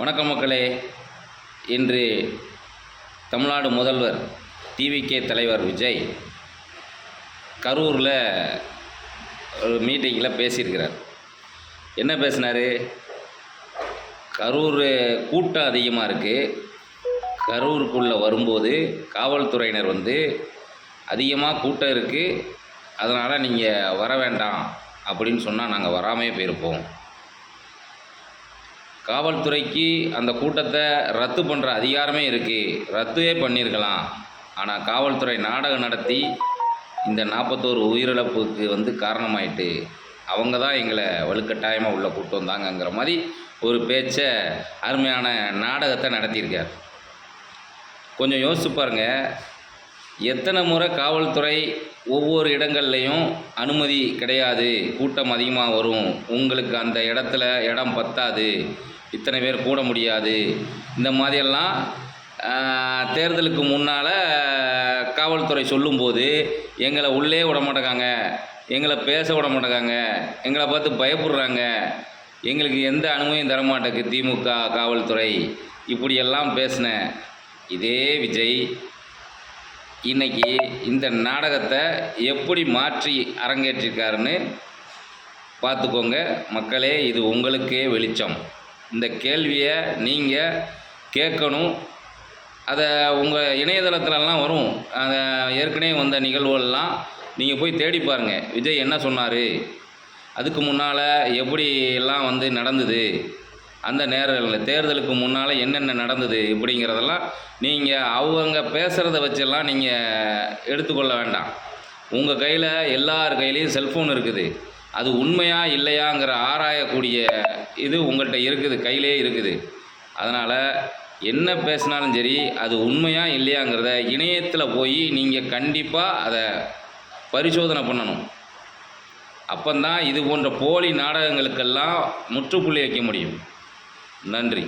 வணக்கம் மக்களே. இன்று தமிழ்நாடு முதல்வர் டிவிகே தலைவர் விஜய் கரூரில் ஒரு மீட்டிங்கில் பேசியிருக்கிறார். என்ன பேசினார்? கரூர் கூட்டம் அதிகமாக இருக்குது, கரூருக்குள்ளே வரும்போது காவல்துறையினர் அதிகமாக கூட்டம் இருக்குது, அதனால் நீங்கள் வர வேண்டாம் அப்படின்னு சொன்னால் நாங்கள் வராமே போயிருப்போம். காவல்துறைக்கு அந்த கூட்டத்தை ரத்து பண்ணுற அதிகாரமே இருக்குது, ரத்தே பண்ணியிருக்கலாம். ஆனால் காவல்துறை நாடகம் நடத்தி இந்த 41 உயிரிழப்புக்கு காரணமாயிட்டு அவங்க தான் எங்களை வலுக்கட்டாயமாக உள்ள கூட்டு வந்தாங்கங்கிற மாதிரி ஒரு பேச்சை, அருமையான நாடகத்தை நடத்தியிருக்கார். கொஞ்சம் யோசிச்சு பாருங்கள், எத்தனை முறை காவல்துறை ஒவ்வொரு இடங்கள்லையும் அனுமதி கிடையாது, கூட்டம் அதிகமாக வரும், உங்களுக்கு அந்த இடத்துல இடம் பத்தாது, இத்தனை பேர் கூட முடியாது, இந்த மாதிரியெல்லாம் தேர்தலுக்கு முன்னால் காவல்துறை சொல்லும்போது எங்களை உள்ளே விட மாட்டேங்காங்க, எங்களை பேச விட மாட்டேங்காங்க, எங்களை பார்த்து பயப்படுறாங்க, எங்களுக்கு எந்த அனுமதியும் தரமாட்டேக்கு திமுக காவல்துறை, இப்படியெல்லாம் பேசின இதே விஜய் இன்றைக்கி இந்த நாடகத்தை எப்படி மாற்றி அரங்கேற்றிருக்காருன்னு பார்த்துக்கோங்க மக்களே. இது உங்களுக்கே வெளிச்சம். இந்த கேள்வியை நீங்கள் கேட்கணும். அதை உங்கள் இணையதளத்துலலாம் வரும், அதை ஏற்கனவே வந்த நிகழ்வுகள்லாம் நீங்கள் போய் தேடி பாருங்கள். விஜய் என்ன சொன்னார், அதுக்கு முன்னால் எப்படி எல்லாம் நடந்தது, அந்த நேரங்களில் தேர்தலுக்கு முன்னால் என்னென்ன நடந்தது இப்படிங்கிறதெல்லாம் நீங்கள் அவங்க பேசுகிறத வச்செல்லாம் நீங்கள் எடுத்துக்கொள்ள வேண்டாம். உங்கள் கையில் எல்லார் கையிலையும் செல்ஃபோன் இருக்குது, அது உண்மையா இல்லையாங்கிற ஆராயக்கூடிய இது உங்கள்கிட்ட இருக்குது, கையிலே இருக்குது. அதனால் என்ன பேசினாலும் சரி, அது உண்மையா இல்லையாங்கிறத இணையத்தில் போய் நீங்கள் கண்டிப்பாக அதை பரிசோதனை பண்ணணும். அப்போந்தான் இது போன்ற போலி நாடகங்களுக்கெல்லாம் முற்றுப்புள்ளி வைக்க முடியும். நன்றி.